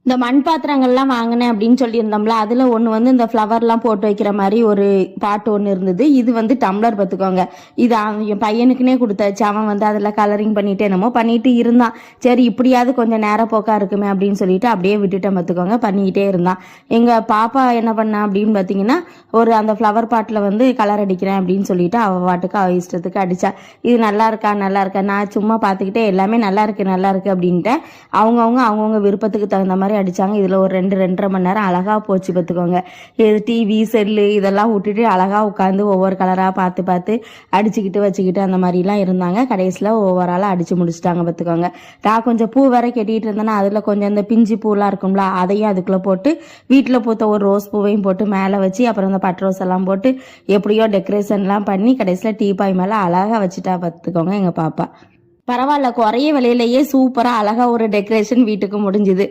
இந்த மண் பாத்திரங்கள்லாம் வாங்கினேன் அப்படின்னு சொல்லியிருந்தோம்ல, அதில் ஒன்று வந்து இந்த ஃப்ளவர்லாம் போட்டு வைக்கிற மாதிரி ஒரு பாட்டு ஒன்று இருந்தது. இது வந்து டம்ளர் பார்த்துக்கோங்க. இது என் பையனுக்குனே கொடுத்தாச்சு. அவன் வந்து அதில் கலரிங் பண்ணிட்டு என்னமோ பண்ணிட்டு இருந்தான். சரி இப்படியாவது கொஞ்சம் நேரப்போக்கா இருக்குமே அப்படின்னு சொல்லிட்டு அப்படியே விட்டுட்டேன் பார்த்துக்கோங்க. பண்ணிக்கிட்டே இருந்தான். எங்கள் பாப்பா என்ன பண்ணா அப்படின்னு பார்த்தீங்கன்னா, அந்த ஃப்ளவர் பாட்டில் வந்து கலர் அடிக்கிறேன் அப்படின்னு சொல்லிட்டு அவள் பாட்டுக்கு அவள் இஷ்டத்துக்கு அடித்தா. இது நல்லா இருக்கா நல்லா இருக்கா, நான் சும்மா பார்த்துக்கிட்டே எல்லாமே நல்லா இருக்கு அப்படின்ட்டு அவங்கவுங்க விருப்பத்துக்கு தகுந்த மாதிரி அடிச்சாங்க. இதுல ஒரு 2-2.5 மணி நேரம் அழகா போச்சு பார்த்துக்கோங்க. இது டிவி செல்லு இதெல்லாம் விட்டுட்டு அழகா உட்காந்து ஒவ்வொரு கலரா பார்த்து அடிச்சுக்கிட்டு வச்சுக்கிட்டு அந்த மாதிரிலாம் இருந்தாங்க. கடைசியில் ஒவ்வொரு ஆளாக அடிச்சு முடிச்சுட்டாங்க பார்த்துக்கோங்க. நான் கொஞ்சம் பூ வேற கட்டிட்டு இருந்தேன்னா அதில் கொஞ்சம் இந்த பிஞ்சு பூலாம் இருக்கும்ல, அதையும் அதுக்குள்ளே போட்டு வீட்டில் பூத்த ஒரு ரோஸ் பூவையும் போட்டு மேலே வச்சு அப்புறம் இந்த பட் ரோஸ் எல்லாம் போட்டு எப்படியோ டெக்கரேஷன்லாம் பண்ணி கடைசியில் டீப்பாய் மேலே அழகாக வச்சுட்டா பார்த்துக்கோங்க எங்கள் பாப்பா. பரவாயில்ல, குறைய விலையிலேயே சூப்பராக அழகாக ஒரு டெக்கரேஷன் வீட்டுக்கு முடிஞ்சுது.